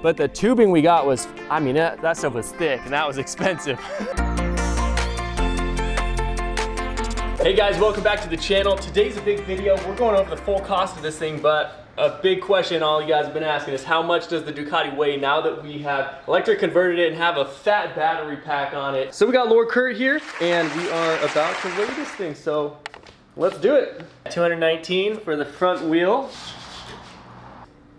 but the tubing we got was, I mean, that stuff was thick and that was expensive. Hey guys, welcome back to the channel. Today's a big video. We're going over the full cost of this thing, but a big question all you guys have been asking is how much does the Ducati weigh now that we have electric converted it and have a fat battery pack on it? So we got Lord Kurt here and we are about to weigh this thing, so let's do it. 219 for the front wheel.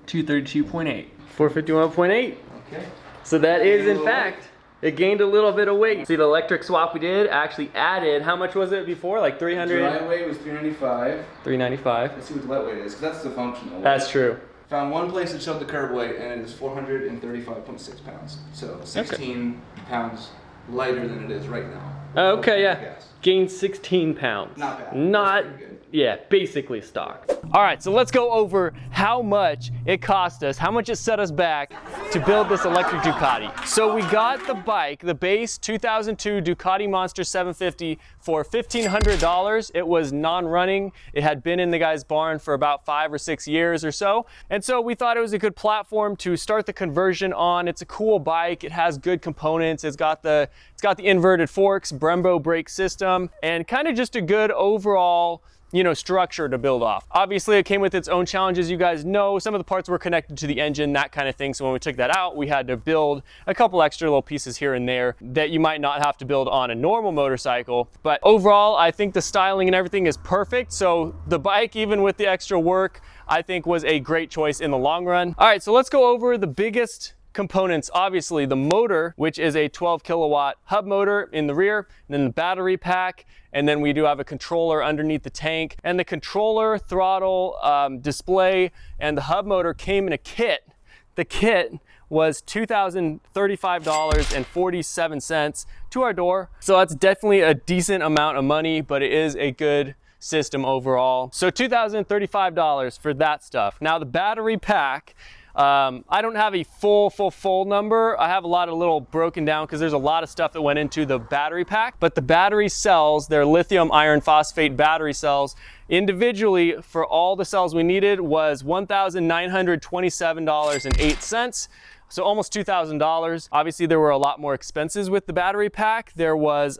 232.8. 451.8. Okay. So that is in fact, it gained a little bit of weight. See, the electric swap we did actually added, how much was it before? Like 300? Dry weight was 395. 395. Let's see what the wet weight is, because that's the functional weight. That's true. Found one place that showed the curb weight, and it is 435.6 pounds. So 16 pounds lighter than it is right now. Okay, yeah. Gained 16 pounds. Not bad. Not, yeah, basically stock. All right, so let's go over how much it cost us, how much it set us back to build this electric Ducati. So we got the bike, the base 2002 Ducati Monster 750 for $1,500. It was non-running. It had been in the guy's barn for about 5 or 6 years or so. And so we thought it was a good platform to start the conversion on. It's a cool bike. It has good components. It's got the inverted forks, Brembo brake system, and kind of just a good overall, you know, structure to build off. Obviously it came with its own challenges. You guys know some of the parts were connected to the engine, that kind of thing. So when we took that out, we had to build a couple extra little pieces here and there that you might not have to build on a normal motorcycle. But overall, I think the styling and everything is perfect. So the bike, even with the extra work, I think was a great choice in the long run. All right, so let's go over the biggest components. Obviously the motor, which is a 12 kilowatt hub motor in the rear, and then the battery pack, and then we do have a controller underneath the tank, and the controller, throttle, display, and the hub motor came in a kit. The kit was $2,035.47 to our door. So that's definitely a decent amount of money, but it is a good system overall. So $2,035 for that stuff. Now the battery pack, I don't have a full number. I have a lot of little broken down because there's a lot of stuff that went into the battery pack, but the battery cells, they're lithium iron phosphate battery cells, individually for all the cells we needed was $1,927.08. So almost $2,000. Obviously there were a lot more expenses with the battery pack. There was,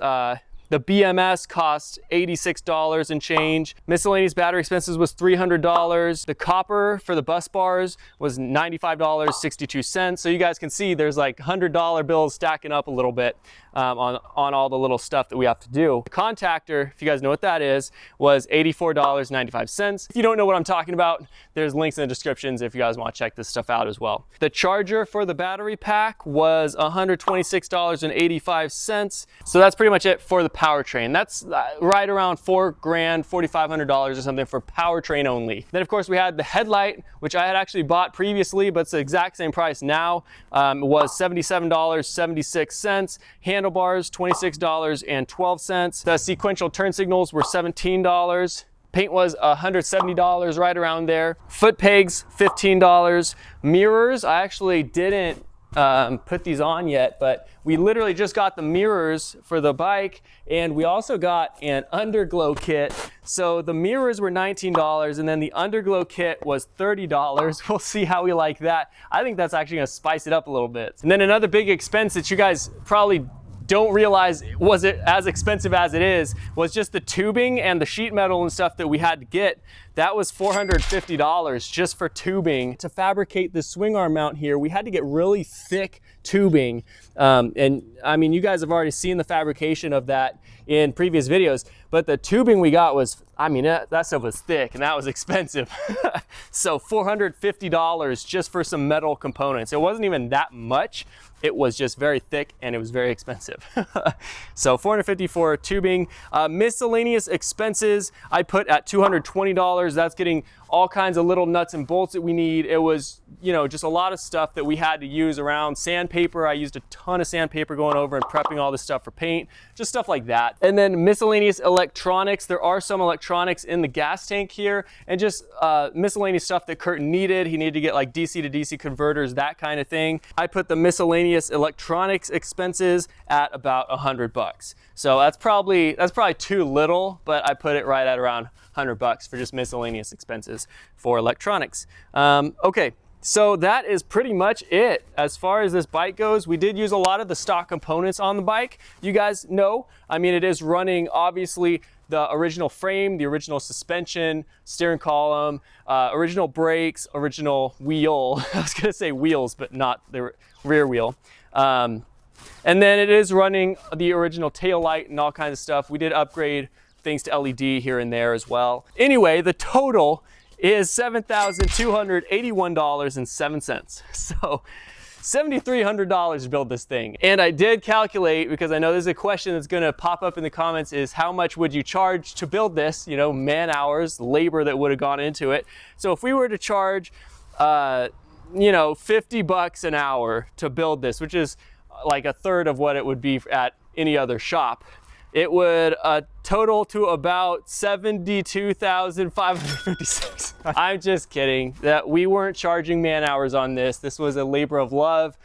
the BMS cost $86 and change. Miscellaneous battery expenses was $300. The copper for the bus bars was $95.62. So you guys can see there's like $100 bills stacking up a little bit on all the little stuff that we have to do. The contactor, if you guys know what that is, was $84.95. If you don't know what I'm talking about, there's links in the descriptions if you guys want to check this stuff out as well. The charger for the battery pack was $126.85. So that's pretty much it for the powertrain. That's right around $4,000, $4,500 or something for powertrain only. Then of course we had the headlight, which I had actually bought previously, but it's the exact same price now. It was $77.76. Handlebars, $26.12. The sequential turn signals were $17. Paint was $170, right around there. Foot pegs, $15. Mirrors, I actually didn't put these on yet, but we literally just got the mirrors for the bike, and we also got an underglow kit. So the mirrors were $19, and then the underglow kit was $30. We'll see how we like that. I think that's actually gonna spice it up a little bit. And then another big expense that you guys probably don't realize was it as expensive as it is was just the tubing and the sheet metal and stuff that we had to get. That was $450 just for tubing. To fabricate the swing arm mount here, we had to get really thick tubing. And I mean, you guys have already seen the fabrication of that in previous videos, but the tubing we got was, I mean, that stuff was thick and that was expensive. So $450 just for some metal components. It wasn't even that much. It was just very thick and it was very expensive. So $450 for tubing. Miscellaneous expenses, I put at $220. That's getting all kinds of little nuts and bolts that we need. It was, you know, just a lot of stuff that we had to use around. Sandpaper, I used a ton of sandpaper going over and prepping all this stuff for paint, just stuff like that. And then miscellaneous electronics. There are some electronics in the gas tank here, and just miscellaneous stuff that Kurt needed. He needed to get like DC to DC converters, that kind of thing. I put the miscellaneous electronics expenses at about $100. So that's probably too little, but I put it right at around $100 for just miscellaneous expenses for electronics. Okay, So that is pretty much it. As far as this bike goes, we did use a lot of the stock components on the bike. You guys know, I mean, it is running obviously the original frame, the original suspension, steering column, original brakes, original wheel. I was gonna say wheels, but not the rear wheel. And then it is running the original tail light and all kinds of stuff. We did upgrade things to LED here and there as well. Anyway, the total is $7,281.07. So $7,300 to build this thing. And I did calculate, because I know there's a question that's gonna pop up in the comments, is how much would you charge to build this? You know, man hours, labor that would have gone into it. So if we were to charge, you know, 50 bucks an hour to build this, which is like a third of what it would be at any other shop, it would total to about $72,556. I'm just kidding. That we weren't charging man hours on this. This was a labor of love,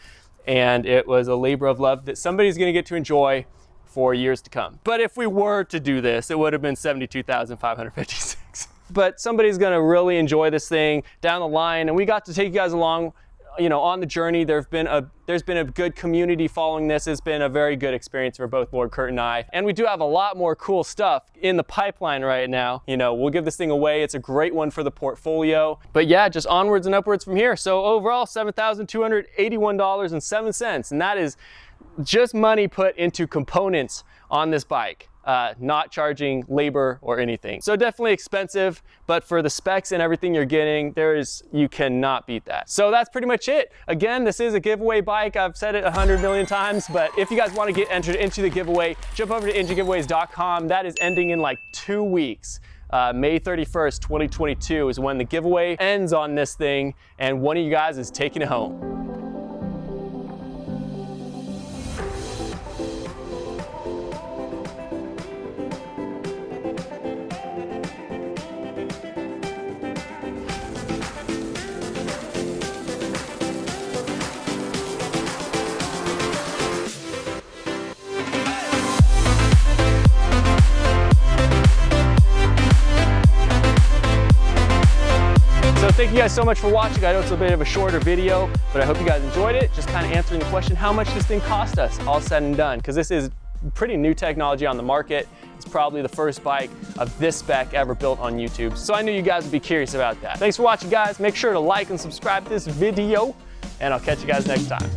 and it was a labor of love that somebody's gonna get to enjoy for years to come. But if we were to do this, it would have been $72,556. But somebody's gonna really enjoy this thing down the line, and we got to take you guys along, you know, on the journey. There's been a good community following this. It's been a very good experience for both Lord Kurt and I. And we do have a lot more cool stuff in the pipeline right now. You know, we'll give this thing away. It's a great one for the portfolio. But yeah, just onwards and upwards from here. So overall, $7,281.07. And that is just money put into components on this bike. Not charging labor or anything. So definitely expensive, but for the specs and everything you're getting, you cannot beat that. So that's pretty much it. Again, this is a giveaway bike. I've said it 100 million times, but if you guys want to get entered into the giveaway, jump over to injagiveaways.com. That is ending in like 2 weeks. May 31st, 2022 is when the giveaway ends on this thing, and one of you guys is taking it home. So thank you guys so much for watching. I know it's a bit of a shorter video, but I hope you guys enjoyed it. Just kind of answering the question, how much this thing cost us, all said and done, because this is pretty new technology on the market. It's probably the first bike of this spec ever built on YouTube. So I knew you guys would be curious about that. Thanks for watching, guys. Make sure to like and subscribe to this video, and I'll catch you guys next time.